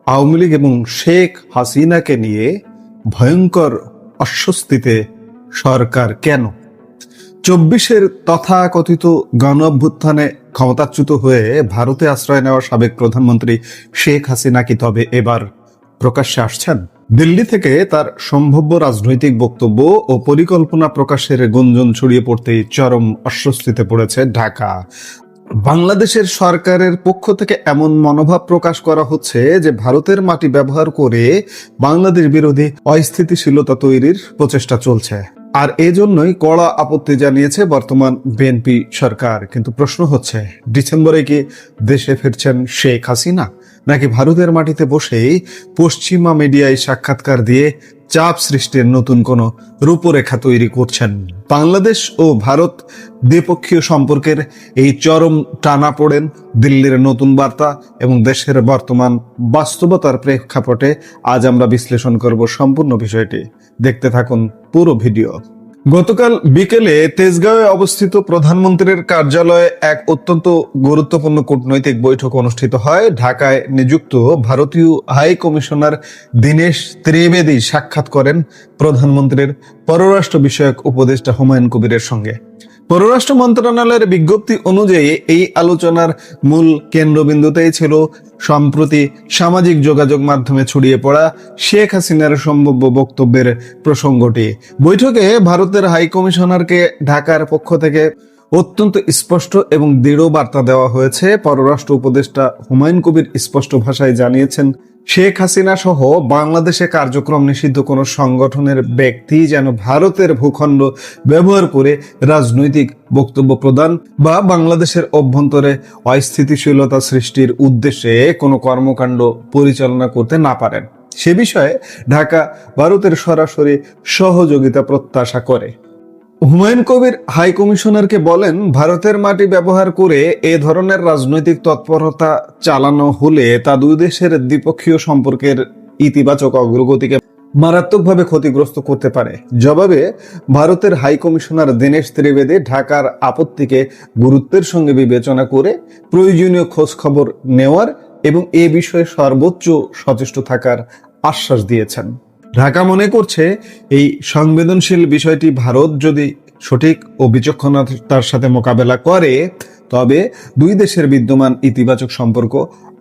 আওয়ামী লীগ এবং শেখ হাসিনাকে নিয়ে ভয়ঙ্কর অস্বস্তিতে সরকার কেন? 24-এর তথাকথিত গণ অভ্যুত্থানে ক্ষমতাচ্যুত হয়ে ভারতে আশ্রয় নেওয়া সাবেক প্রধানমন্ত্রী শেখ হাসিনা কি তবে এবার প্রকাশ্যে আসছেন? দিল্লি থেকে তার সম্ভাব্য রাজনৈতিক বক্তব্য ও পরিকল্পনা প্রকাশের গুঞ্জন ছড়িয়ে পড়তেই চরম অস্বস্তিতে পড়েছে ঢাকা। বাংলাদেশের সরকারের পক্ষ থেকে এমন মনোভাব প্রকাশ করা হচ্ছে যে ভারতের মাটি ব্যবহার করে বাংলাদেশ বিরোধী অস্থিতিশীলতা তৈরির প্রচেষ্টা চলছে। আর এজন্যই কড়া আপত্তি জানিয়েছে বর্তমান বিএনপি সরকার। কিন্তু প্রশ্ন হচ্ছে, ডিসেম্বরে কি দেশে ফিরছেন শেখ হাসিনা, নাকি ভারতের মাটিতে বসেই পশ্চিমা মিডিয়ায় সাক্ষাৎকার দিয়ে চাপ সৃষ্টির নতুন কোনো রূপরেখা তৈরি করছেন? বাংলাদেশ ও ভারত দ্বিপক্ষীয় সম্পর্কের এই চরম টানাপোড়েন, দিল্লির নতুন বার্তা এবং দেশের বর্তমান বাস্তবতার প্রেক্ষাপটে আজ আমরা বিশ্লেষণ করব সম্পূর্ণ বিষয়টি। দেখতে থাকুন পুরো ভিডিও। গতকাল বিকেলে তেজগাঁওয়ে অবস্থিত প্রধানমন্ত্রীর কার্যালয়ে এক অত্যন্ত গুরুত্বপূর্ণ কূটনৈতিক বৈঠক অনুষ্ঠিত হয়। ঢাকায় নিযুক্ত ভারতীয় হাই কমিশনার দীনেশ ত্রিবেদী সাক্ষাৎ করেন প্রধানমন্ত্রীর পররাষ্ট্র বিষয়ক উপদেষ্টা হুমায়ুন কবিরের সঙ্গে। পররাষ্ট্র মন্ত্রণালয়ের বিজ্ঞপ্তি অনুযায়ী এই আলোচনার মূল কেন্দ্রবিন্দুতেই ছিল সম্প্রতি সামাজিক যোগাযোগ মাধ্যমে ছড়িয়ে পড়া শেখ হাসিনার সম্ভাব্য বক্তব্যের প্রসঙ্গটি। বৈঠকে ভারতের হাই কমিশনারকে ঢাকার পক্ষ থেকে অত্যন্ত স্পষ্ট এবং দৃঢ় বার্তা দেওয়া হয়েছে। পররাষ্ট্র উপদেষ্টা হুমায়ুন কবির স্পষ্ট ভাষায় জানিয়েছেন, শেখ হাসিনা সহ বাংলাদেশে কার্যক্রম নিষিদ্ধ কোনো সংগঠনের ব্যক্তি যেন ভারতের ভূখণ্ড ব্যবহার করে রাজনৈতিক বক্তব্য প্রদান বা বাংলাদেশের অভ্যন্তরে অস্থিতিশীলতা সৃষ্টির উদ্দেশ্যে কোনো কর্মকাণ্ড পরিচালনা করতে না পারেন। সে বিষয়ে ঢাকা ভারতের সরাসরি সহযোগিতা প্রত্যাশা করে। হুমায়ুন কবির হাই কমিশনারকে বলেন, ভারতের মাটি ব্যবহার করে এ ধরনের রাজনৈতিক তৎপরতা চালানো হলে তা দুই দেশের দ্বিপক্ষীয় সম্পর্কের ইতিবাচক অগ্রগতিকে মারাত্মকভাবে ক্ষতিগ্রস্ত করতে পারে। জবাবে ভারতের হাই কমিশনার দীনেশ ত্রিবেদী ঢাকার আপত্তিকে গুরুত্বের সঙ্গে বিবেচনা করে প্রয়োজনীয় খোঁজ খবর নেওয়ার এবং এ বিষয়ে সর্বোচ্চ সচেষ্ট থাকার আশ্বাস দিয়েছেন। ঢাকা মনে করছে, এই সংবেদনশীল বিষয়টি ভারত যদি সঠিক ও বিচক্ষণতার সাথে মোকাবেলা করে তবে দুই দেশের বিদ্যমান ইতিবাচক সম্পর্ক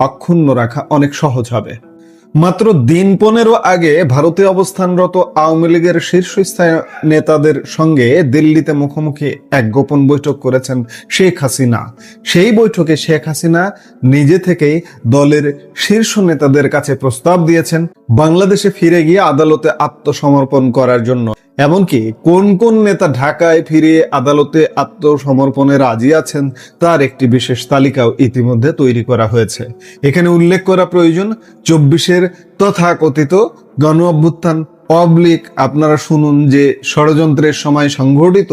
অক্ষুণ্ণ রাখা অনেক সহজ হবে। মাত্র দিন 15 আগে ভারতে অবস্থানরত আওয়ামী লীগের শীর্ষস্থানীয় নেতাদের সঙ্গে দিল্লিতে মুখোমুখি এক গোপন বৈঠক করেছেন শেখ হাসিনা। সেই বৈঠকে শেখ হাসিনা নিজে থেকেই দলের শীর্ষ নেতাদের কাছে প্রস্তাব দিয়েছেন বাংলাদেশে ফিরে গিয়ে আদালতে আত্মসমর্পণ করার জন্য। এমনকি কোন কোন নেতা ঢাকায় ফিরে আদালতে আত্মসমর্পণে রাজি আছেন তার একটি বিশেষ তালিকাও ইতিমধ্যে তৈরি করা হয়েছে। এখানে উল্লেখ করা প্রয়োজন, 24-এর তথাকথিত গণ অভ্যুত্থান আপনারা শুনুন যে ষড়যন্ত্রের সময় সংঘটিত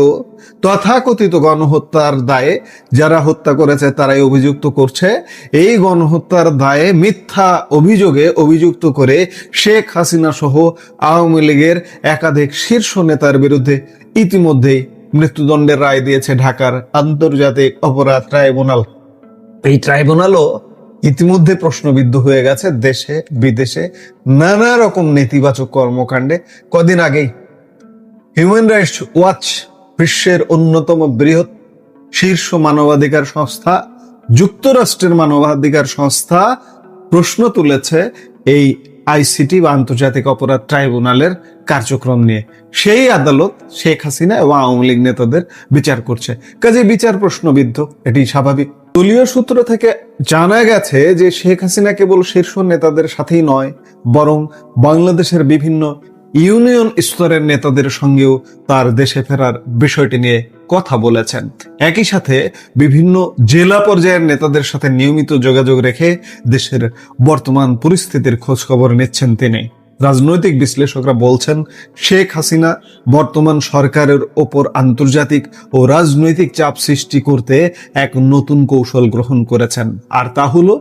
তথাকথিত গণহত্যার দায়ে যারা হত্যা করেছে তারাই অভিযুক্ত করছে। এই গণহত্যার দায়ে মিথ্যা অভিযোগে অভিযুক্ত করে শেখ হাসিনা সহ আওয়ামী লীগের একাধিক শীর্ষ নেতার বিরুদ্ধে ইতিমধ্যেই মৃত্যুদণ্ডের রায় দিয়েছে ঢাকার আন্তর্জাতিক অপরাধ ট্রাইব্যুনাল। এই ট্রাইব্যুনালও ইতিমধ্যে প্রশ্নবিদ্ধ হয়ে গেছে দেশে বিদেশে নানা রকম নেতিবাচক কর্মকাণ্ডে। কদিন আগেই হিউম্যান রাইটস ওয়াচ, বিশ্বের অন্যতম বৃহৎ শীর্ষ মানবাধিকার সংস্থা, যুক্তরাষ্ট্রের মানবাধিকার সংস্থা প্রশ্ন তুলেছে এই আইসিটি বা আন্তর্জাতিক অপরাধ ট্রাইব্যুনালের কার্যক্রম নিয়ে। সেই আদালত শেখ হাসিনা এবং আওয়ামী লীগ নেতাদের বিচার করছে, কাজে বিচার প্রশ্নবিদ্ধ, এটি স্বাভাবিক। দলীয় সূত্র থেকে জানা গেছে যে শেখ হাসিনা কেবল শীর্ষ নেতাদের সাথেই নয়, বরং বাংলাদেশের বিভিন্ন ইউনিয়ন স্তরের নেতাদের সঙ্গেও তার দেশে ফেরার বিষয়টি নিয়ে কথা বলেছেন। একই সাথে বিভিন্ন জেলা পর্যায়ের নেতাদের সাথে নিয়মিত যোগাযোগ রেখে দেশের বর্তমান পরিস্থিতির খোঁজ খবর নিচ্ছেন তিনি। রাজনৈতিক বিশ্লেষকরা বলছেন, শেখ হাসিনা বর্তমান সরকারের ওপর আন্তর্জাতিক ও রাজনৈতিক চাপ সৃষ্টি করতে এক নতুন কৌশল গ্রহণ করেছেন, আর তা হলো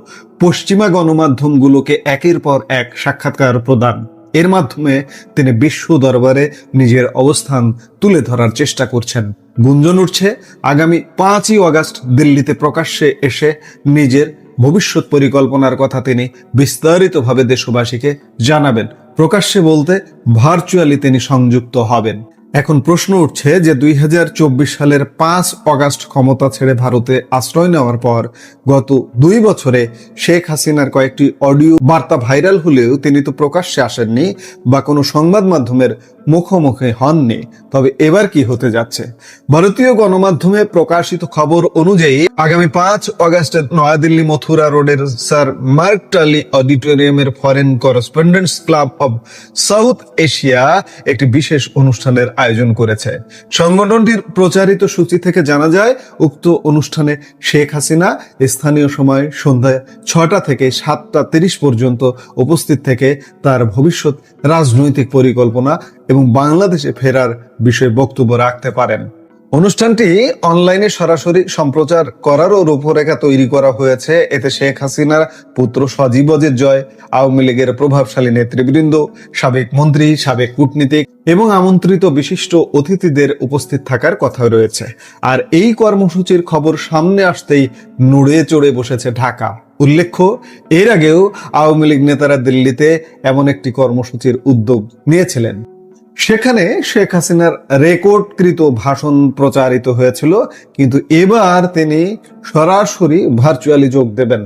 পশ্চিমা গণমাধ্যমগুলোকে একের পর এক সাক্ষাৎকার প্রদান। এর মাধ্যমে তিনি বিশ্ব দরবারে নিজের অবস্থান তুলে ধরার চেষ্টা করছেন। গুঞ্জন উঠছে, আগামী 5ই আগস্ট দিল্লিতে প্রকাশ্যে এসে নিজের ভবিষ্যৎ পরিকল্পনার কথা তিনি বিস্তারিতভাবে দেশবাসীকে জানাবেন। প্রকাশ্যে বলতে ভার্চুয়ালি তিনি সংযুক্ত হবেন। এখন প্রশ্ন উঠছে যে 2024 সালের 5 অগাস্ট ক্ষমতা ছেড়ে ভারতে আশ্রয় নেওয়ার পর গত 2 বছরে শেখ হাসিনার কয়েকটি অডিও বার্তা ভাইরাল হলেও তিনি তো প্রকাশ্যে আসেননি বা কোনো সংবাদ মাধ্যমের মুখোমুখি হননি। তবে এবার কি হতে যাচ্ছে? ভারতীয় গণমাধ্যমে প্রকাশিত খবর অনুযায়ী আগামী 5 অগাস্টে নয়াদিল্লি মথুরা রোডের স্যার মার্ক টালি অডিটোরিয়ামের foreign correspondents club of South Asia একটি বিশেষ অনুষ্ঠানের আয়োজন করেছে। সংগঠনটির প্রচারিত সূচি থেকে জানা যায়, উক্ত অনুষ্ঠানে শেখ হাসিনা স্থানীয় সময় সন্ধ্যা 6টা থেকে 7:30 পর্যন্ত উপস্থিত থেকে তার ভবিষ্যৎ রাজনৈতিক পরিকল্পনা এবং বাংলাদেশে ফেরার বিষয়ে বক্তব্য রাখতে পারেন। অনুষ্ঠানটি অনলাইনে সরাসরি সম্প্রচার করারও রূপরেখা তৈরি করা হয়েছে। এতে শেখ হাসিনার পুত্র সজীব ওয়াজেদ জয়, আওয়ামী লীগের প্রভাবশালী নেতৃবৃন্দ, সাবেক মন্ত্রী, সাবেক কূটনীতিক এবং আমন্ত্রিত বিশিষ্ট অতিথিদের উপস্থিত থাকার কথা রয়েছে। আর এই কর্মসূচির খবর সামনে আসতেই নড়ে চড়ে বসেছে ঢাকা। উল্লেখ্য, এর আগেও আওয়ামী লীগ নেতারা দিল্লিতে এমন একটি কর্মসূচির উদ্যোগ নিয়েছিলেন। সেখানে শেখ হাসিনার রেকর্ডকৃত ভাষণ প্রচারিত হয়েছিল, কিন্তু এবার তিনি সরাসরি ভার্চুয়ালি যোগ দেবেন।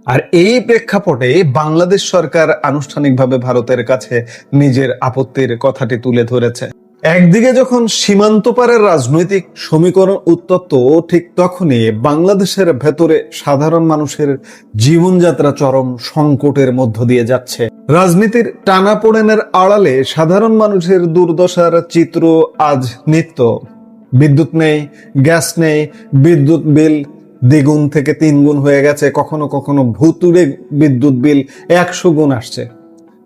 আর এই প্রেক্ষাপটে বাংলাদেশ সরকার আনুষ্ঠানিকভাবে ভারতের কাছে নিজের আপত্তির কথাটি তুলে ধরেছে। একদিকে যখন সীমান্ত পারের রাজনৈতিক সমীকরণ উত্তপ্ত, ঠিক তখনই বাংলাদেশের ভেতরে সাধারণ মানুষের জীবনযাত্রা চরম সংকটের মধ্য দিয়ে যাচ্ছে। রাজনীতির টানাপোড়েনের আড়ালে সাধারণ মানুষের দুর্দশার চিত্র আজ নিত্য। বিদ্যুৎ নেই, গ্যাস নেই, বিদ্যুৎ বিল 2 গুণ থেকে 3 গুণ হয়ে গেছে, কখনো কখনো ভুতুড়ে বিদ্যুৎ বিল 100 গুণ আসছে।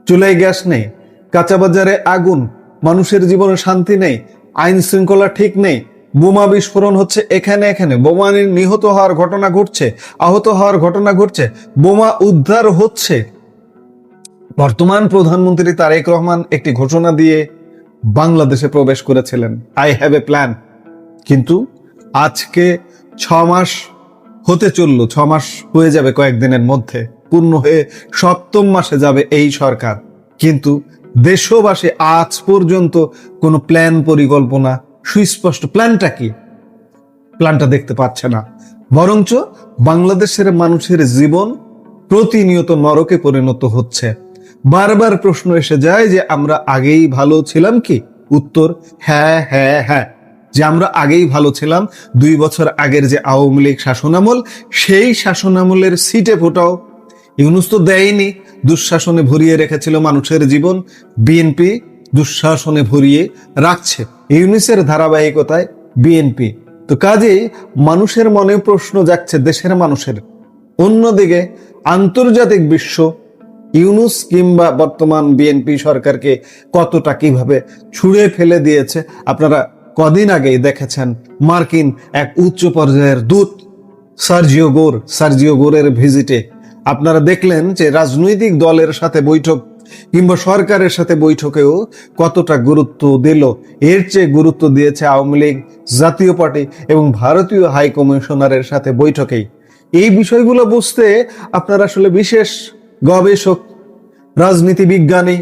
চুলায় গ্যাস নেই, কাঁচা বাজারে আগুন, মানুষের জীবনে শান্তি নেই, আইন শৃঙ্খলা ঠিক নেই, বোমা বিস্ফোরণ হচ্ছে এখানে, বোমা নিহত হওয়ার ঘটনা ঘটছে, আহত হওয়ার ঘটনা ঘটছে, বোমা উদ্ধার হচ্ছে। বর্তমান প্রধানমন্ত্রী তারেক রহমান একটি ঘোষণা দিয়ে বাংলাদেশে প্রবেশ করেছিলেন, আই হ্যাভ এ প্ল্যান। কিন্তু আজকে 6 মাস হতে চলল, 6 মাস হয়ে যাবে কয়েকদিনের মধ্যে, পূর্ণ হয়ে 7ম মাসে যাবে এই সরকার। কিন্তু দেশবাসী আজ পর্যন্ত কোনো প্ল্যান, পরিকল্পনা, সুস্পষ্ট প্ল্যানটা কি, প্ল্যানটা দেখতে পাচ্ছে না। বরঞ্চ বাংলাদেশের মানুষের জীবন প্রতিনিয়ত নরকে পরিণত হচ্ছে। বারবার প্রশ্ন এসে যায় যে আমরা আগেই ভালো ছিলাম কি? উত্তর হ্যাঁ হ্যাঁ হ্যাঁ, যে আমরা আগেই ভালো ছিলাম। 2 বছর আগের যে আওয়ামী লীগ শাসনামল, সেই শাসনামলের সিটে ফোটাও ইউনূস তো দেয়নি, দুঃশাসনে ভরিয়ে রেখেছিল মানুষের জীবন। বিএনপি দুঃশাসনে ভরিয়ে রাখছে, ইউনূসের ধারাবাহিকতায় বিএনপি। তো কাজেই মানুষের মনে প্রশ্ন জাগছে, দেশের মানুষের। অন্যদিকে আন্তর্জাতিক বিশ্ব ইউনূস কিংবা বর্তমান বিএনপি সরকারকে কতটা কিভাবে ছুঁড়ে ফেলে দিয়েছে। আপনারা কদিন আগেই দেখেছেন মার্কিন এক উচ্চ পর্যায়ের দূত সার্জিও গোরের ভিজিটে আপনারা দেখলেন যে রাজনৈতিক দলের সাথে বৈঠক কিংবা সরকারের সাথে বৈঠকেও কতটা গুরুত্ব দিল। এর চেয়ে গুরুত্ব দিয়েছে আওয়ামী লীগ, জাতীয় পার্টি এবং ভারতীয় হাই কমিশনারের সাথে বৈঠকেই। এই বিষয়গুলো বুঝতে আপনারা আসলে বিশেষ গবেষক, রাজনীতি বিজ্ঞানী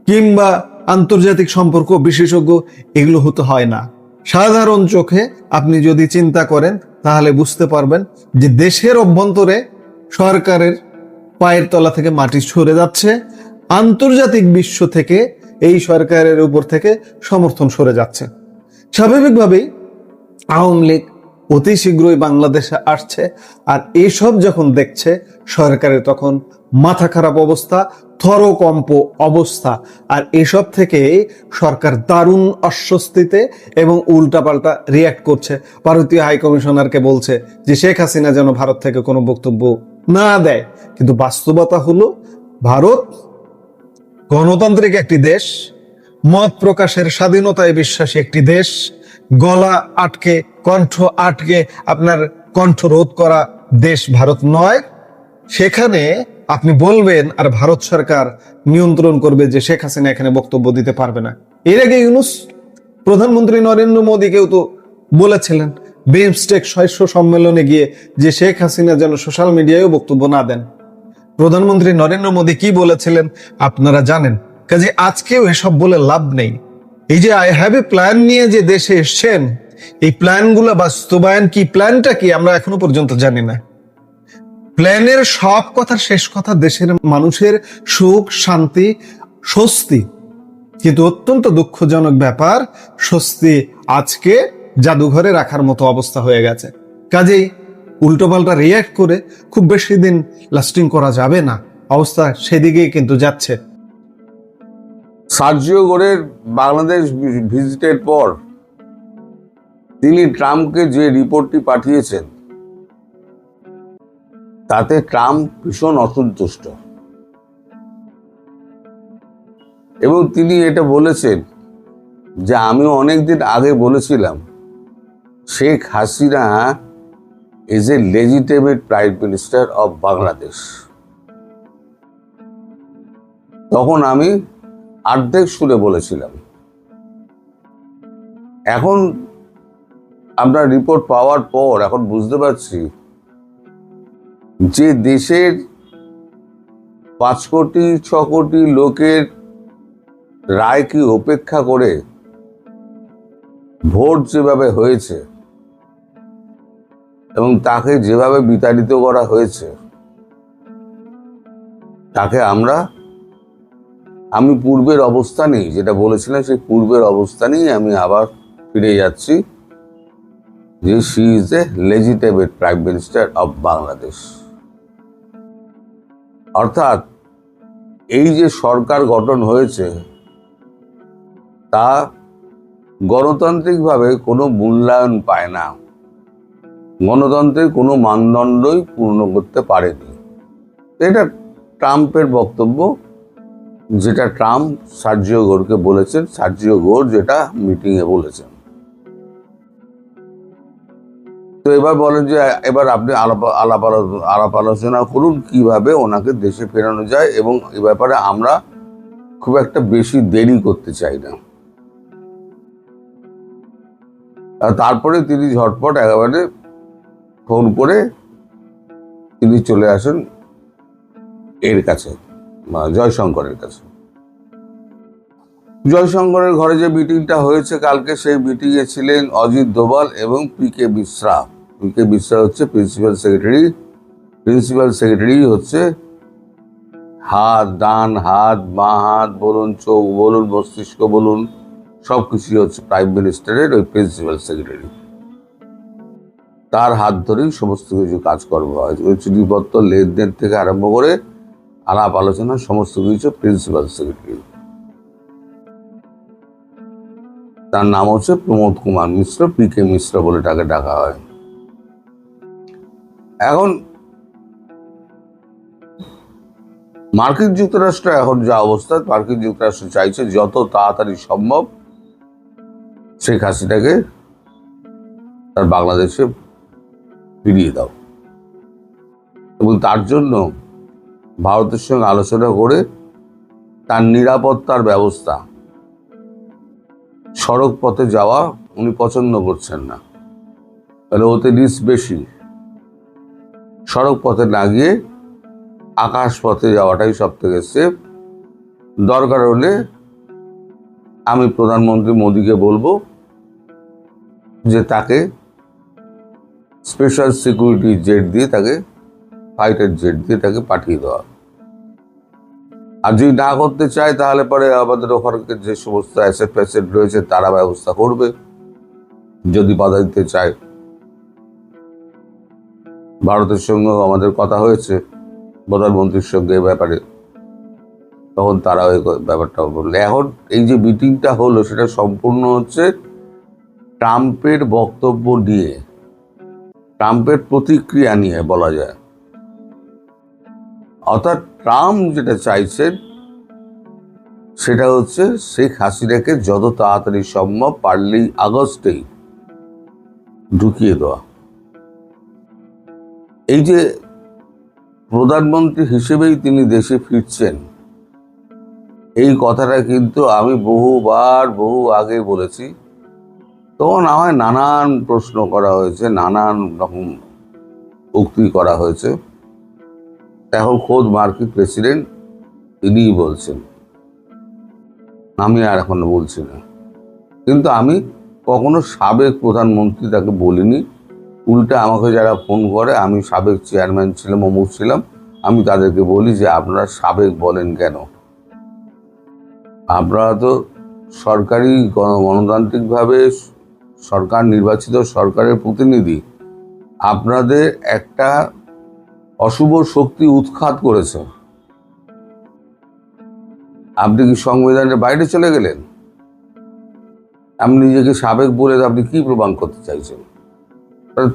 কিংবা আন্তর্জাতিক সম্পর্ক বিশেষজ্ঞ এগুলো হতে হয় না। সাধারণ চোখে আপনি যদি চিন্তা করেন তাহলে বুঝতে পারবেন যে দেশের অভ্যন্তরে সরকারের পায়ের তলা থেকে মাটি সরে যাচ্ছে, আন্তর্জাতিক বিশ্ব থেকে এই সরকারের উপর থেকে সমর্থন সরে যাচ্ছে। স্বাভাবিকভাবেই আওয়ামী লীগ অতি শীঘ্রই বাংলাদেশে আসছে, আর এসব যখন দেখছে সরকারের তখন মাথা খারাপ অবস্থা, থরকম্প অবস্থা। আর এসব থেকে সরকার দারুণ অস্বস্তিতে এবং উল্টাপাল্টা রিয়াক্ট করছে। ভারতীয় হাই কমিশনারকে বলছে যে শেখ হাসিনা যেন ভারত থেকে কোনো বক্তব্য না দেয়। কিন্তু বাস্তবতা হলো ভারত গণতান্ত্রিক একটি দেশ, মত প্রকাশের স্বাধীনতায় বিশ্বাসী একটি দেশ। গলা আটকে, কণ্ঠ আটকে আপনার কণ্ঠ রোধ করা দেশ ভারত নয়। সেখানে আপনি বলবেন আর ভারত সরকার নিয়ন্ত্রণ করবে যে শেখ হাসিনা এখানে বক্তব্য দিতে পারবে না। এর আগে ইউনূস প্রধানমন্ত্রী নরেন্দ্র মোদীকেও তো বলেছিলেন বিমস্টেক শীর্ষ সম্মেলনে গিয়ে যে শেখ হাসিনা যেন সোশ্যাল মিডিয়ায়ও বক্তব্য না দেন। প্রধানমন্ত্রী নরেন্দ্র মোদী কি বলেছিলেন আপনারা জানেন। কাজে আজকেও এসব বলে লাভ নেই। এই যে আই হ্যাভ এ প্ল্যান নিয়ে যে দেশে এসছেন, এই প্ল্যানগুলো বাস্তবায়ন কি, প্ল্যানটা কি আমরা এখনো পর্যন্ত জানি না। প্ল্যানের সব কথার শেষ কথা দেশের মানুষের সুখ, শান্তি, স্বস্তি। কিন্তু অত্যন্ত দুঃখজনক ব্যাপার, স্বস্তি আজকে জাদুঘরে রাখার মতো অবস্থা হয়ে গেছে। কাজেই উল্টোপাল্টা রিয়্যাক্ট করে খুব বেশি দিন লাস্টিং করা যাবে না, অবস্থা সেদিকেই কিন্তু যাচ্ছে। সার্জিও গোরের বাংলাদেশ ভিজিটের পর তিনি ট্রাম্পকে যে রিপোর্টটি পাঠিয়েছেন তাতে ট্রাম্প ভীষণ অসন্তুষ্ট এবং তিনি এটা বলেছেন যে আমিও অনেকদিন আগে বলেছিলাম Sheikh Hasina is a legitimate prime minister of Bangladesh. তখন আমি অর্ধেক সুরে বলেছিলাম। এখন আমরা রিপোর্ট পাওয়ার পর এখন বুঝতে পারছি যে দেশের 5 কোটি 6 কোটি লোকের রায় কি উপেক্ষা করে ভোট যেভাবে হয়েছে এবং তাকে যেভাবে বিতাড়িত করা হয়েছে, তাকে আমি পূর্বের অবস্থানেই যেটা বলেছিলাম সেই পূর্বের অবস্থানেই আমি আবার ফিরে যাচ্ছি যে she is a legitimate prime minister of Bangladesh. অর্থাৎ এই যে সরকার গঠন হয়েছে তা গণতান্ত্রিকভাবে কোনো মূল্যায়ন পায় না, গণতন্ত্রের কোনো মানদণ্ডই পূর্ণ করতে পারেনি। এটা ট্রাম্পের বক্তব্য, যেটা ট্রাম্প সার্জিও গোরকে বলেছেন, সার্জিও গোর যেটা মিটিংয়ে বলেছেন। তো এবার বলেন যে এবার আপনি আলাপ আলোচনা করুন কিভাবে ওনাকে দেশে ফেরানো যায়, এবং এ ব্যাপারে আমরা খুব একটা বেশি দেরি করতে চাই না। আর তারপরে তিনি ঝটপট একেবারে ফোন করে তিনি চলে আসেন এর কাছে, জয়শঙ্করের কাছে। জয়শঙ্করের ঘরে যে মিটিংটা হয়েছে কালকে, সেই মিটিংয়ে ছিলেন অজিত দোভাল এবং পি.কে. মিশ্রা। পি.কে. মিশ্রা হচ্ছে প্রিন্সিপাল সেক্রেটারি। প্রিন্সিপাল সেক্রেটারি হচ্ছে ডান হাত, বাঁ হাত বলুন, চোখ বলুন, মস্তিষ্ক বলুন, সবকিছুই হচ্ছে প্রাইম মিনিস্টারের ওই প্রিন্সিপাল সেক্রেটারি। তার হাত ধরেই সমস্ত কিছু কাজকর্ম হয়, ওই চিঠিপত্র লেনদেন থেকে আরম্ভ করে আলাপ আলোচনা সমস্ত কিছু প্রিন্সিপাল সেক্রেটারি। তার নাম হচ্ছে প্রমোদ কুমার মিশ্র, পি.কে. মিশ্র বলে তাকে ডাকা হয়। এখন মার্কিন যুক্তরাষ্ট্র এখন যা অবস্থা, মার্কিন যুক্তরাষ্ট্র চাইছে যত তাড়াতাড়ি সম্ভব শেখ হাসিনাকে তার বাংলাদেশে ফিরিয়ে দাও, এবং তার জন্য ভারতের সঙ্গে আলোচনা করে তার নিরাপত্তার ব্যবস্থা, সড়ক পথে যাওয়া উনি পছন্দ করছেন না, তাহলে ওতে রিস্ক বেশি। সড়ক পথে না গিয়ে আকাশ পথে যাওয়াটাই সব থেকে সেফ। দরকার হলে আমি প্রধানমন্ত্রী মোদীকে বলবো যে তাকে স্পেশাল সিকিউরিটি জেট দিয়ে, তাকে ফাইটার জেট দিয়ে তাকে পাঠিয়ে দেওয়া। আর যদি না করতে চায় তাহলে পরে আমাদের ওখানকার যে সমস্ত অ্যাসেট ফ্যাসেট রয়েছে তারা ব্যবস্থা করবে, যদি বাধা দিতে চায়। ভারতের সঙ্গেও আমাদের কথা হয়েছে প্রধানমন্ত্রীর সঙ্গে এই ব্যাপারে, তখন তারা ওই ব্যাপারটা বললে। এখন এই যে মিটিংটা হলো সেটা সম্পূর্ণ হচ্ছে ট্রাম্পের বক্তব্য নিয়ে, ট্রাম্পের প্রতিক্রিয়া নিয়ে বলা যায়। অর্থাৎ ট্রাম্প যেটা চাইছেন সেটা হচ্ছে শেখ হাসিনাকে যত তাড়াতাড়ি সম্ভব, পারলেই আগস্টেই ঢুকিয়ে দেওয়া। এই যে প্রধানমন্ত্রী হিসেবেই তিনি দেশে ফিরছেন, এই কথাটা কিন্তু আমি বহু আগে বলেছি তখন আমায় নানান প্রশ্ন করা হয়েছে, নানান রকম উক্তি করা হয়েছে। এখন খোদ মার্কিন প্রেসিডেন্ট তিনিই বলছেন, আমি আর এখন বলছি না। কিন্তু আমি কখনো সাবেক প্রধানমন্ত্রী তাকে বলিনি। উল্টে আমাকে যারা ফোন করে, আমি সাবেক চেয়ারম্যান ছিলাম, অমুক ছিলাম, আমি তাদেরকে বলি যে আপনারা সাবেক বলেন কেন? আপনারা তো সরকারি গণতান্ত্রিকভাবে সরকার নির্বাচিত সরকারের প্রতিনিধি। আপনাদের একটা অশুভ শক্তি উৎখাত করেছে। আপনি কি সংবিধানের বাইরে চলে গেলেন? আপনি নিজেকে সাবেক বলে আপনি কি প্রমাণ করতে চাইছেন?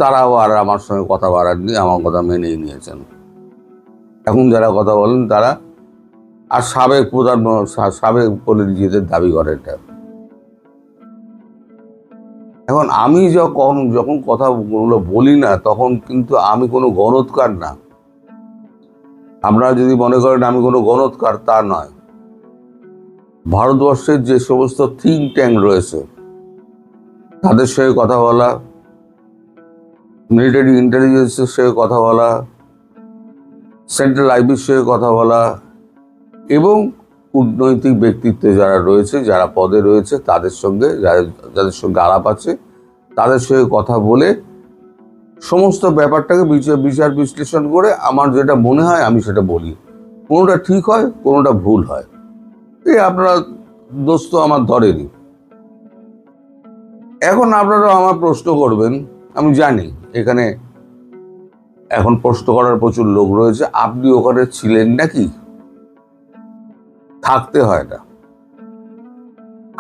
তারাও আর আমার সঙ্গে কথা বাড়াননি, আমার কথা মেনেই নিয়েছেন। এখন যারা কথা বলেন তারা আর সাবেক সাবেক বলে নিজেদের দাবি করেন। এখন আমি যখন কথাগুলো বলি না, তখন কিন্তু আমি কোনো গণৎকার না। আপনারা যদি মনে করেন আমি কোনো গণৎকার, তা নয়। ভারতবর্ষের যে সমস্ত থিঙ্ক ট্যাঙ্ক রয়েছে তাদের সঙ্গে কথা বলা, মিলিটারি ইন্টেলিজেন্সের সঙ্গে কথা বলা, সেন্ট্রাল আইবির সঙ্গে কথা বলা, এবং কূটনৈতিক ব্যক্তিত্ব যারা রয়েছে, যারা পদে রয়েছে, তাদের সঙ্গে যাদের সঙ্গে আলাপ আছে, তাদের সঙ্গে কথা বলে সমস্ত ব্যাপারটাকে বিচার বিশ্লেষণ করে আমার যেটা মনে হয় আমি সেটা বলি। কোনোটা ঠিক হয়, কোনোটা ভুল হয়। এই আপনারা দোস্ত আমার ধরেনি। এখন আপনারা আমার প্রশ্ন করবেন, আমি জানি এখানে এখন প্রশ্ন করার প্রচুর লোক রয়েছে, আপনি ওখানে ছিলেন নাকি? থাকতে হয় না।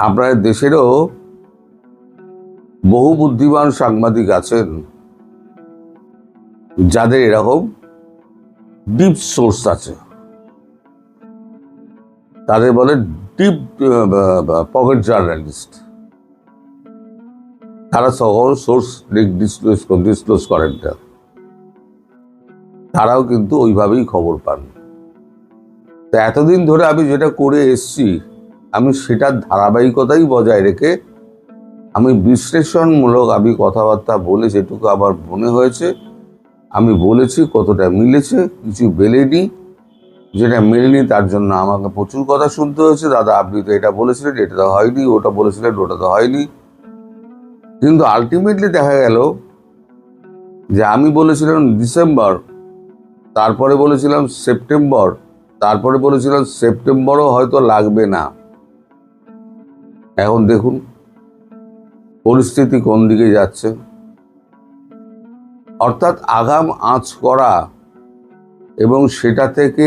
আপনার দেশেরও বহু বুদ্ধিমান সাংবাদিক আছেন যাদের এরকম ডিপ সোর্স আছে, তাদের বলে ডিপ পকেট জার্নালিস্ট। তারা সকল সোর্স ডিসক্লোজ করেন না, তারাও কিন্তু ওইভাবেই খবর পান। তো এতদিন ধরে আমি যেটা করে এসছি, আমি সেটার ধারাবাহিকতাই বজায় রেখে আমি বিশ্লেষণমূলক আমি কথাবার্তা বলে যেটুকু আমার মনে হয়েছে আমি বলেছি। কতটা মিলেছে, কিছু মেলেনি। যেটা মেলেনি তার জন্য আমাকে প্রচুর কথা শুনতে হয়েছে, দাদা আপনি তো এটা বলেছিলেন, এটা তো হয়নি, ওটা বলেছিলেন, ওটা তো হয়নি। কিন্তু আলটিমেটলি দেখা গেল যে আমি বলেছিলাম ডিসেম্বর, তারপরে বলেছিলাম সেপ্টেম্বর, তারপরে বলেছিলাম সেপ্টেম্বরও হয়তো লাগবে না। এখন দেখুন পরিস্থিতি কোন দিকে যাচ্ছে। অর্থাৎ আগাম আঁচ করা এবং সেটা থেকে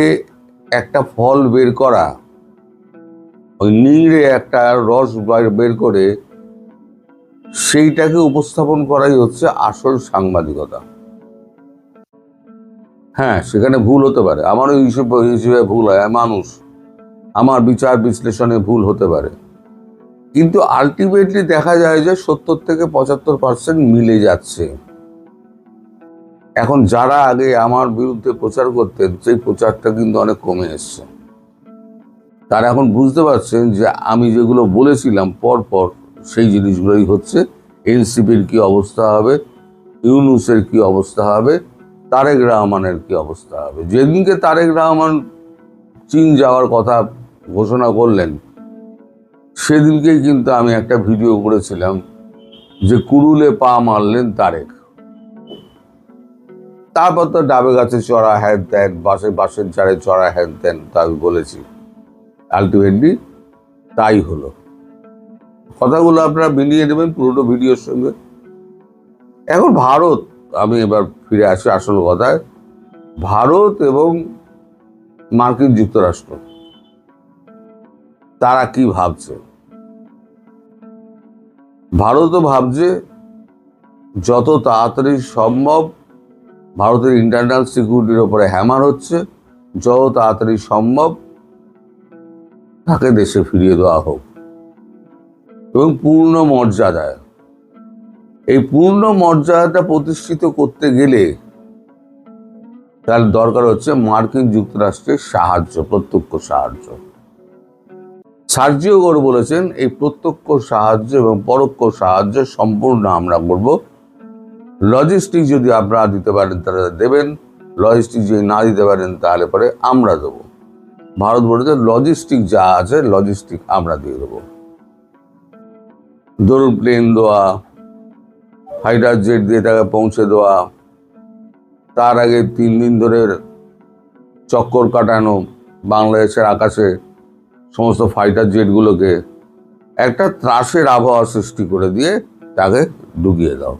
একটা ফল বের করা, ওই নিংড়ে একটা রস বের করে সেইটাকে উপস্থাপন করাই হচ্ছে আসল সাংবাদিকতা। হ্যাঁ, সেখানে ভুল হতে পারে, আমারও হিসেবে ভুল হয়, মানুষ, আমার বিচার বিশ্লেষণে ভুল হতে পারে। কিন্তু আলটিমেটলি দেখা যায় যে 70 থেকে 75% মিলে যাচ্ছে। এখন যারা আগে আমার বিরুদ্ধে প্রচার করতেন, সেই প্রচারটা কিন্তু অনেক কমে এসছে। তারা এখন বুঝতে পারছেন যে আমি যেগুলো বলেছিলাম পরপর সেই জিনিসগুলোই হচ্ছে। এনসিপির কি অবস্থা হবে, ইউনূসের কি অবস্থা হবে, তারেক রহমানের কি অবস্থা হবে। যেদিনকে তারেক রহমান চীন যাওয়ার কথা ঘোষণা করলেন, সেদিনকেই কিন্তু আমি একটা ভিডিও করেছিলাম যে কুড়ুলে পা মারলেন তারেক। তারপর তো ডাবে গাছে চড়া হ্যান ত্যান, বাসের চারে চড়া হ্যান ত্যান, তা আমি বলেছি। আলটিমেটলি তাই হলো। কথাগুলো আপনারা মিলিয়ে নেবেন পুরোনো ভিডিওর সঙ্গে। এখন ভারত, আমি এবার ফিরে আসি আসল কথায়। ভারত এবং মার্কিন যুক্তরাষ্ট্র তারা কি ভাবছে? ভারতও ভাবছে যত তাড়াতাড়ি সম্ভব ভারতের ইন্টারনাল সিকিউরিটির ওপরে হ্যামার হচ্ছে, যত তাড়াতাড়ি সম্ভব তাকে দেশে ফিরিয়ে দেওয়া হোক এবং পূর্ণ মর্যাদায়। এই পূর্ণ মর্যাদাটা প্রতিষ্ঠিত করতে গেলে তার দরকার হচ্ছে মার্কিন যুক্তরাষ্ট্রের সাহায্য, প্রত্যক্ষ সাহায্য। সার্জিও গোর বলেছেন এই প্রত্যক্ষ সাহায্য এবং পরোক্ষ সাহায্য সম্পূর্ণ আমরা করব, লজিস্টিক যদি আপনারা দিতে পারেন তারা দেবেন, লজিস্টিক যদি না দিতে পারেন তাহলে পরে আমরা দেবো। ভারত বলেছে লজিস্টিক যা আছে লজিস্টিক আমরা দিয়ে দেবো। ধরুন প্লেন দেওয়া, ফাইটার জেট দিয়ে তাকে পৌঁছে দেওয়া, তার আগে 3 দিন ধরে চক্কর কাটানো বাংলাদেশের আকাশে সমস্ত ফাইটার জেটগুলোকে, একটা ত্রাসের আবহাওয়া সৃষ্টি করে দিয়ে তাকে ডুবিয়ে দাও।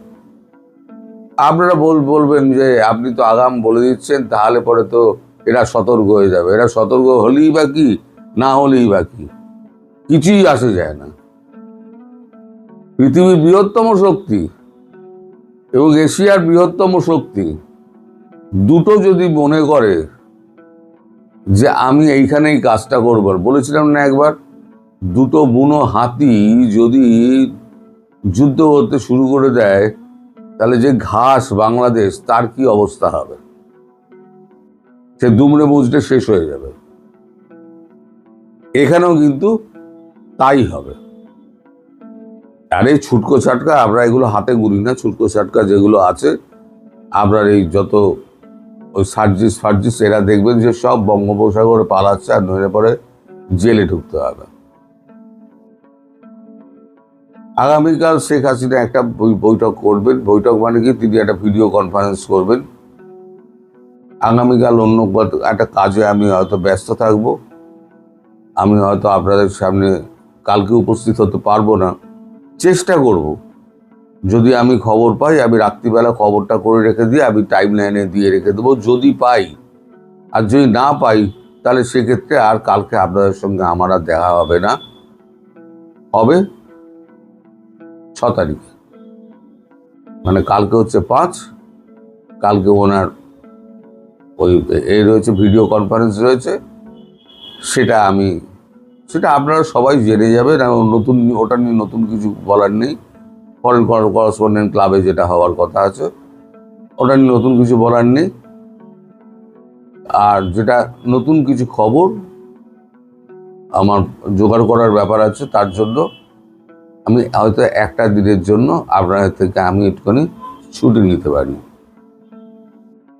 আপনারা বলবেন যে আপনি তো আগাম বলে দিচ্ছেন, তাহলে পরে তো এরা সতর্ক হয়ে যাবে। এরা সতর্ক হলেই বা কি, না হলেই বা কি, কিছুই আসে যায় না। পৃথিবীর বৃহত্তম শক্তি এবং এশিয়ার বৃহত্তম শক্তি দুটো যদি মনে করে যে আমি এইখানেই কাজটা করব, বলেছিলাম না একবার, দুটো বুনো হাতি যদি যুদ্ধ করতে শুরু করে দেয় তাহলে যে ঘাস বাংলাদেশ, তার কি অবস্থা হবে? সে দুমড়ে মুচড়ে শেষ হয়ে যাবে। এখানেও কিন্তু তাই হবে। আর এই ছুটকো ছাটকা আমরা এগুলো হাতে গুলি না, ছুটকো ছাটকা যেগুলো আছে আপনার এই যত ওই সার্জিস এরা দেখবেন যে সব বঙ্গোপসাগরে পালাচ্ছে, আর নইলে পরে জেলে ঢুকতে হবে। আগামীকাল শেখ হাসিনা একটা বৈঠক করবেন। বৈঠক মানে কি, তিনি একটা ভিডিও কনফারেন্স করবেন। আগামীকাল অন্য একটা কাজে আমি হয়তো ব্যস্ত থাকব, আমি হয়তো আপনাদের সামনে কালকে উপস্থিত হতে পারবো না। চেষ্টা করব, যদি আমি খবর পাই আমি রাত্রিবেলা খবরটা করে রেখে দিয়ে আমি টাইম লাইনে দিয়ে রেখে দেবো যদি পাই। আর যদি না পাই তাহলে সেক্ষেত্রে আর কালকে আপনাদের সঙ্গে আমার আর দেখা হবে না, হবে 6 তারিখে, মানে কালকে হচ্ছে 5, কালকে ওনার ওই এই রয়েছে ভিডিও কনফারেন্স রয়েছে, সেটা আপনারা সবাই জেনে যাবেন। নতুন ওটা নিয়ে নতুন কিছু বলার নেই। ফরেন করেসপন্ডেন্ট ক্লাবে যেটা হওয়ার কথা আছে ওটা নিয়ে নতুন কিছু বলার নেই। আর যেটা নতুন কিছু খবর আমার জোগাড় করার ব্যাপার আছে, তার জন্য আমি হয়তো একটা দিনের জন্য আপনাদের থেকে আমি একটুখানি ছুটি নিতে পারি।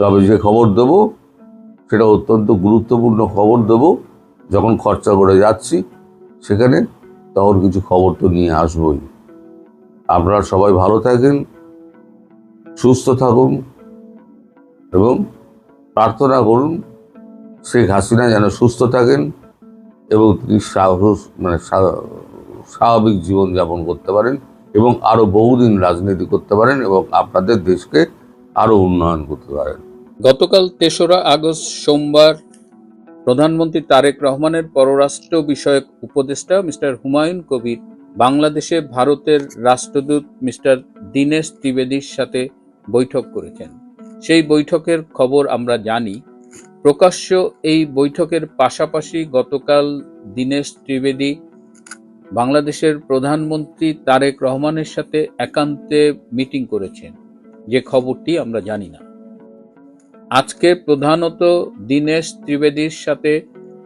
তবে যে খবর দেবো সেটা অত্যন্ত গুরুত্বপূর্ণ খবর দেবো। যখন খরচা করে যাচ্ছি সেখানে, তখন কিছু খবর তো নিয়ে আসবই। আপনারা সবাই ভালো থাকেন, সুস্থ থাকুন এবং প্রার্থনা করুন শেখ হাসিনা যেন সুস্থ থাকেন এবং তিনি স্বাভাবিক জীবনযাপন করতে পারেন এবং আরও বহুদিন রাজনীতি করতে পারেন এবং আপনাদের দেশকে আরও উন্নয়ন করতে পারেন। গতকাল ৩রা আগস্ট সোমবার প্রধানমন্ত্রী তারেক রহমানের পররাষ্ট্র বিষয়ক উপদেষ্টা মিস্টার হুমায়ুন কবির বাংলাদেশে ভারতের রাষ্ট্রদূত মিস্টার দীনেশ ত্রিবেদীর সাথে বৈঠক করেছেন। সেই বৈঠকের খবর আমরা জানি। প্রকাশ্য এই বৈঠকের পাশাপাশি গতকাল দীনেশ ত্রিবেদী বাংলাদেশের প্রধানমন্ত্রী তারেক রহমানের সাথে একান্তে মিটিং করেছেন, যে খবরটি আমরা জানি না। আজকে প্রধানত দীনেশ ত্রিবেদীর সাথে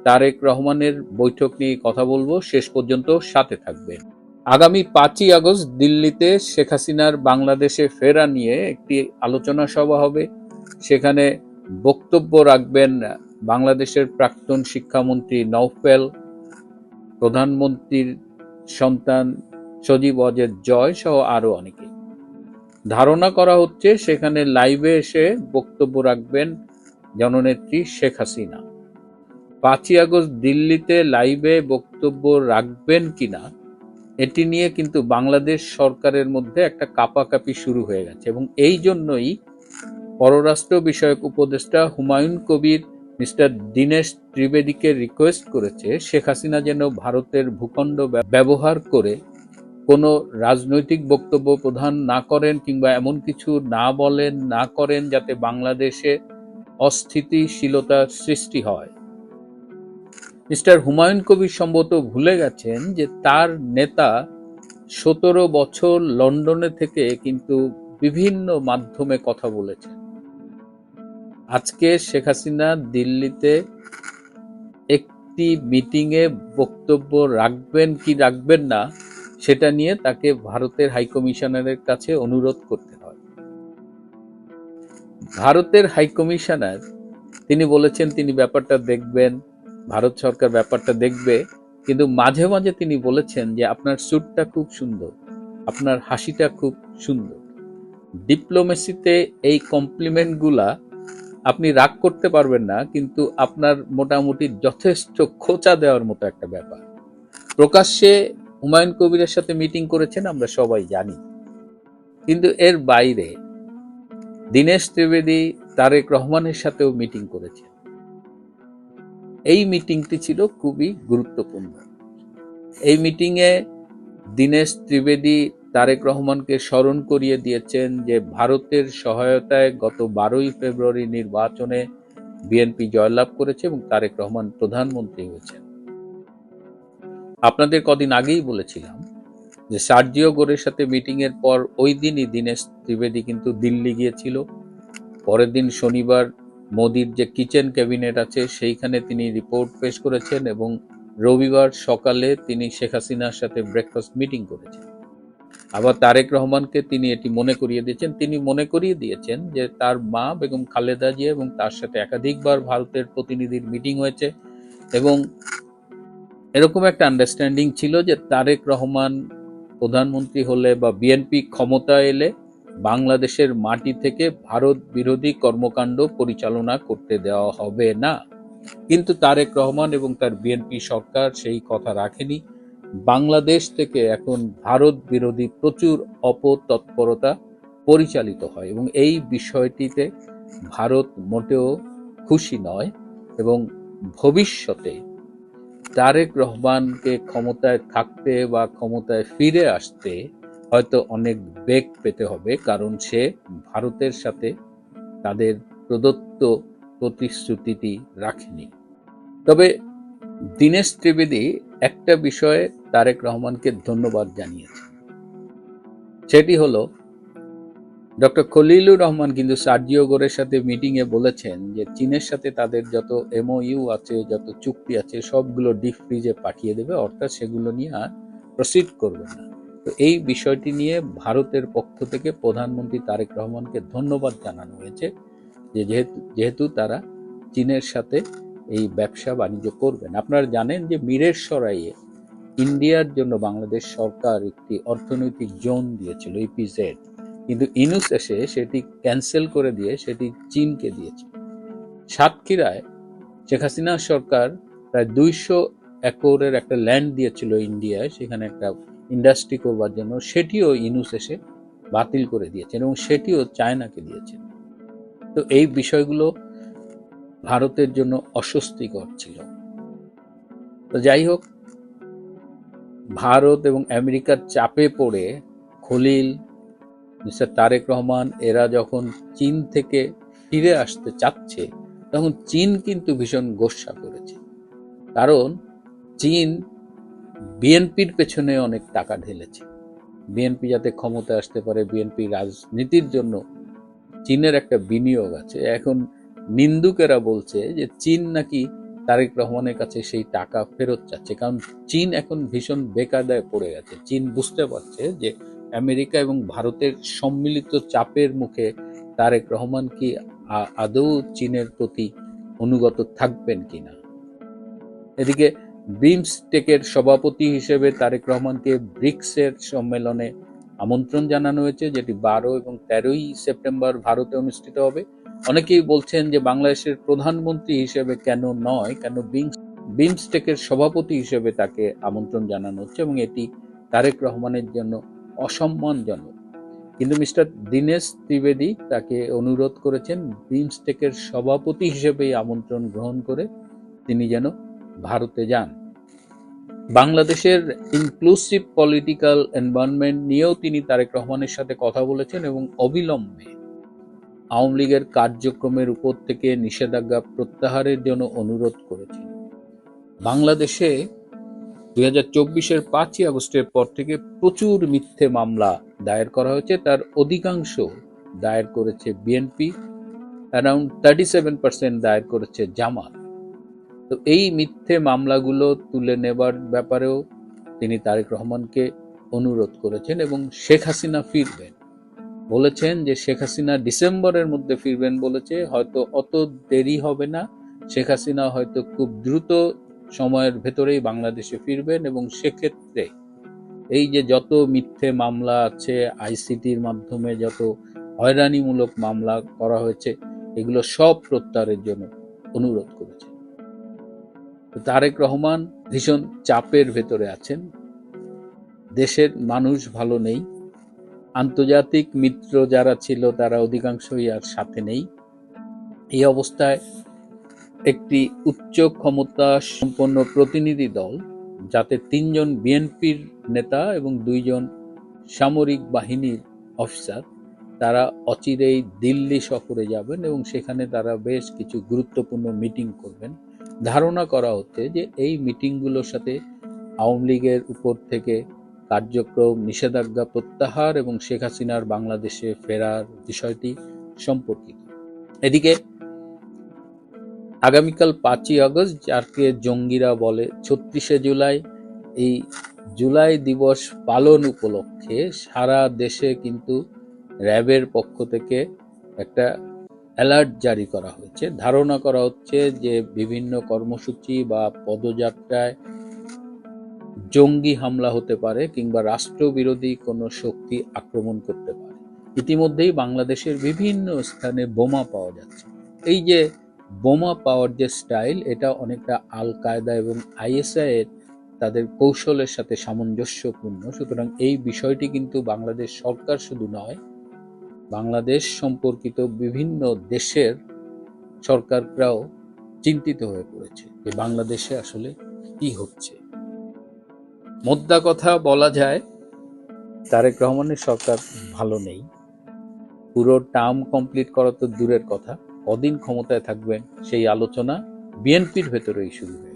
তারেক রহমানের বৈঠক নিয়ে কথা বলবো, শেষ পর্যন্ত সাথে থাকবেন। আগামী 5ই আগস্ট দিল্লিতে শেখ হাসিনার বাংলাদেশে ফেরা নিয়ে একটি আলোচনা সভা হবে। সেখানে বক্তব্য রাখবেন বাংলাদেশের প্রাক্তন শিক্ষামন্ত্রী নওফেল, প্রধানমন্ত্রীর সন্তান সজীব ওয়াজেদ জয় সহ আরো অনেকে। ধারণা করা হচ্ছে সেখানে লাইভে এসে বক্তব্য রাখবেন জননেত্রী শেখ হাসিনা। 5ই আগস্ট দিল্লিতে লাইভে বক্তব্য রাখবেন কিনা এটি নিয়ে কিন্তু বাংলাদেশ সরকারের মধ্যে একটা কাপাকাপি শুরু হয়ে গেছে এবং এই জন্যই পররাষ্ট্র বিষয়ক উপদেষ্টা হুমায়ুন কবির মিস্টার দীনেশ ত্রিবেদীকে রিকোয়েস্ট করেছে শেখ হাসিনা যেন ভারতের ভূখণ্ড ব্যবহার করে কোনো রাজনৈতিক বক্তব্য প্রদান না করেন কিংবা এমন কিছু না বলেন না করেন যাতে বাংলাদেশে অস্থিতিশীলতার সৃষ্টি হয়। মিস্টার হুমায়ুন কবির সম্ভবত ভুলে গেছেন যে তার নেতা 17 বছর লন্ডনে থেকে কিন্তু বিভিন্ন মাধ্যমে কথা বলেছেন। আজকে শেখ হাসিনা দিল্লিতে ব্যক্তি মিটিংয়ে বক্তব্য রাখবেন কি রাখবেন না সেটা নিয়ে তাকে ভারতের হাইকমিশনারের কাছে অনুরোধ করতে হয়। ভারতের হাইকমিশনার তিনি বলেছেন তিনি ব্যাপারটা দেখবেন, ভারত সরকার ব্যাপারটা দেখবে, কিন্তু মাঝে মাঝে তিনি বলেছেন যে আপনার স্যুটটা খুব সুন্দর, আপনার হাসিটা খুব সুন্দর। ডিপ্লোমেসিতে এই কমপ্লিমেন্টগুলা আপনি রাগ করতে পারবেন না, কিন্তু আপনার মোটামুটি যথেষ্ট খোঁচা দেওয়ার মতো একটা ব্যাপার। প্রকাশ্যে হুমায়ুন কবিরের সাথে মিটিং করেছেন আমরা সবাই জানি, কিন্তু এর বাইরে দীনেশ ত্রিবেদী তারেক রহমানের সাথেও মিটিং করেছেন। এই মিটিংটি ছিল খুবই গুরুত্বপূর্ণ। এই মিটিংয়ে দীনেশ ত্রিবেদী তারেক রহমানকে স্মরণ করিয়ে দিয়েছেন যে ভারতের সহায়তায় গত 12ই ফেব্রুয়ারি নির্বাচনে বিএনপি জয়লাভ করেছে এবং তারেক রহমান প্রধানমন্ত্রী হয়েছেন। আপনাদের কদিন আগেই বলেছিলাম যে সার্জিও গোরের সাথে মিটিং এর পর ওই দিনই দীনেশ ত্রিবেদী কিন্তু দিল্লি গিয়েছিল। পরের দিন শনিবার মোদির যে কিচেন ক্যাবিনেট আছে সেইখানে তিনি রিপোর্ট পেশ করেছেন এবং রবিবার সকালে তিনি শেখ হাসিনার সাথে ব্রেকফাস্ট মিটিং করেছেন। আবার তারেক রহমানকে তিনি এটি মনে করিয়ে দিয়েছেন। তিনি মনে করিয়ে দিয়েছেন যে তার মা বেগম খালেদা জিয়া এবং তার সাথে একাধিকবার ভারতের প্রতিনিধির মিটিং হয়েছে এবং এরকম একটা আন্ডারস্ট্যান্ডিং ছিল যে তারেক রহমান প্রধানমন্ত্রী হলে বা বিএনপি ক্ষমতা এলে বাংলাদেশের মাটি থেকে ভারত বিরোধী কর্মকাণ্ড পরিচালনা করতে দেওয়া হবে না। কিন্তু তারেক রহমান এবং তার বিএনপি সরকার সেই কথা রাখেনি। বাংলাদেশ থেকে এখন ভারত বিরোধী প্রচুর অপতৎপরতা পরিচালিত হয় এবং এই বিষয়টিতে ভারত মোটেও খুশি নয় এবং ভবিষ্যতে তারেক রহমানকে ক্ষমতায় থাকতে বা ক্ষমতায় ফিরে আসতে হয়তো অনেক বেগ পেতে হবে, কারণ সে ভারতের সাথে তাদের প্রদত্ত প্রতিশ্রুতিটি রাখেনি। তবে দীনেশ ত্রিবেদী একটা বিষয়ে তারেক রহমানকে ধন্যবাদ জানিয়েছে, সেটি হলো ডক্টর খলিলুর রহমান কিন্তু সার্জিও গোরের সাথে মিটিংয়ে বলেছেন যে চীনের সাথে তাদের যত এমওইউ আছে, যত চুক্তি আছে সবগুলো ডিপ ফ্রিজে পাঠিয়ে দেবে, অর্থাৎ সেগুলো নিয়ে আর প্রসিড করবে না। তো এই বিষয়টি নিয়ে ভারতের পক্ষ থেকে প্রধানমন্ত্রী তারেক রহমানকে ধন্যবাদ জানানো হয়েছে যে যেহেতু তারা চীনের সাথে এই ব্যবসা বাণিজ্য করবেন। আপনারা জানেন যে মিরের সরাইয়ে ইন্ডিয়ার জন্য বাংলাদেশ সরকার একটি অর্থনৈতিক জোন দিয়েছিল, ইপিজেড, কিন্তু ইনুস এসে সেটি ক্যান্সেল করে দিয়ে সেটি চীনকে দিয়েছে। সাতক্ষীরায় শেখ হাসিনা সরকার প্রায় 200 একরের একটা ল্যান্ড দিয়েছিল ইন্ডিয়ায়, সেখানে একটা ইন্ডাস্ট্রি করবার জন্য, সেটিও ইনুস এসে বাতিল করে দিয়েছেন এবং সেটিও চায়নাকে দিয়েছেন। তো এই বিষয়গুলো ভারতের জন্য অস্বস্তিকর ছিল। তো যাই হোক, ভারত এবং আমেরিকার চাপে পড়ে খলিল, মিস্টার তারেক রহমান এরা যখন চীন থেকে ফিরে আসতে চাচ্ছে তখন চীন কিন্তু ভীষণ গোস্বা করেছে, কারণ চীন বিএনপির পেছনে অনেক টাকা ঢেলেছে। বিএনপি যাতে ক্ষমতায় আসতে পারে, বিএনপি রাজনীতির জন্য চীনের একটা বিনিয়োগ আছে। এখন নিন্দুকেরা বলছে যে চীন নাকি তারেক রহমানের কাছে সেই টাকা ফেরত চাচ্ছে, কারণ চীন এখন ভীষণ বেকায়দায় পড়ে গেছে। চীন বুঝতে পারছে যে আমেরিকা এবং ভারতের সম্মিলিত চাপের মুখে তারেক রহমান কি আদৌ চীনের প্রতি অনুগত থাকবেন কিনা। এদিকে বিমস্টেকের সভাপতি হিসেবে তারেক রহমানকে ব্রিক্সের সম্মেলনে আমন্ত্রণ জানানো হয়েছে, যেটি 12 এবং 13ই সেপ্টেম্বর ভারতে অনুষ্ঠিত হবে। অনেকেই বলছেন যে বাংলাদেশের প্রধানমন্ত্রী হিসেবে কেন নয়, কেন বিমস্টেকের সভাপতি হিসেবে তাকে আমন্ত্রণ জানানো হচ্ছে এবং এটি তারেক রহমানের জন্য অসম্মানজনক। কিন্তু মিস্টার দীনেশ ত্রিবেদী তাকে অনুরোধ করেছেন বিমস্টেকের সভাপতি হিসেবেই আমন্ত্রণ গ্রহণ করে তিনি যেন ভারতে যান। বাংলাদেশের ইনক্লুসিভ পলিটিক্যাল এনভায়রনমেন্ট নিয়েও তিনি তারেক রহমানের সাথে কথা বলেছেন এবং অবিলম্বে আওয়ামী লীগের কার্যক্রমের উপর থেকে নিষেধাজ্ঞা প্রত্যাহারের জন্য অনুরোধ করেছেন। বাংলাদেশে 2024-এর 5ই আগস্টের পর থেকে প্রচুর মিথ্যে মামলা দায়ের করা হয়েছে, তার অধিকাংশ দায়ের করেছে বিএনপি, অ্যারাউন্ড 37% দায়ের করেছে জামাত। তো এই মিথ্যে মামলাগুলো তুলে নেবার ব্যাপারেও তিনি তারেক রহমানকে অনুরোধ করেছেন এবং শেখ হাসিনা ফিরবেন বলেছেন, যে শেখ হাসিনা ডিসেম্বরের মধ্যে ফিরবেন বলেছে, হয়তো অত দেরি হবে না, শেখ হাসিনা হয়তো খুব দ্রুত সময়ের ভেতরেই বাংলাদেশে ফিরবেন এবং সেক্ষেত্রে এই যে যত মিথ্যে মামলা আছে, আইসিটির মাধ্যমে যত হয়রানিমূলক মামলা করা হয়েছে, এগুলো সব প্রত্যাহারের জন্য অনুরোধ করেছে। তারেক রহমান ভীষণ চাপের ভেতরে আছেন, দেশের মানুষ ভালো নেই, আন্তর্জাতিক মিত্র যারা ছিল তারা অধিকাংশই আর সাথে নেই। এই অবস্থায় একটি উচ্চ ক্ষমতা সম্পন্ন প্রতিনিধি দল, যাতে 3 জন বিএনপির নেতা এবং 2 জন সামরিক বাহিনীর অফিসার, তারা অচিরেই দিল্লি সফরে যাবেন এবং সেখানে তারা বেশ কিছু গুরুত্বপূর্ণ মিটিং করবেন। ধারণা করা হচ্ছে যে এই মিটিংগুলোর সাথে আওয়ামী লীগের উপর থেকে কার্যক্রম নিষেধাজ্ঞা প্রত্যাহার এবং শেখ হাসিনার বাংলাদেশে ফেরার বিষয়টি সম্পর্কিত। এদিকে আগামীকাল 5ই আগস্ট, যাকে জঙ্গিরা বলে 36শে জুলাই, এই জুলাই দিবস পালন উপলক্ষে সারা দেশে কিন্তু র্যাবের পক্ষ থেকে একটা অ্যালার্ট জারি করা হয়েছে। ধারণা করা হচ্ছে যে বিভিন্ন কর্মসূচি বা পদযাত্রায় জঙ্গি হামলা হতে পারে কিংবা রাষ্ট্রবিরোধী কোনো শক্তি আক্রমণ করতে পারে। ইতিমধ্যেই বাংলাদেশের বিভিন্ন স্থানে বোমা পাওয়া যাচ্ছে। এই যে বোমা পাওয়ার যে স্টাইল, এটা অনেকটা আল কায়দা এবং আইএসআই এর তাদের কৌশলের সাথে সামঞ্জস্যপূর্ণ। সুতরাং এই বিষয়টি কিন্তু বাংলাদেশ সরকার শুধু নয়, বাংলাদেশ সম্পর্কিত বিভিন্ন দেশের সরকাররাও চিন্তিত হয়ে পড়েছে যে বাংলাদেশে আসলে কি হচ্ছে। মোদ্দা কথা বলা যায়, তারেক রহমানের সরকার ভালো নেই। পুরো টার্ম কমপ্লিট করা তো দূরের কথা, কদিন ক্ষমতায় থাকবেন সেই আলোচনা বিএনপির ভেতরেই শুরু হয়ে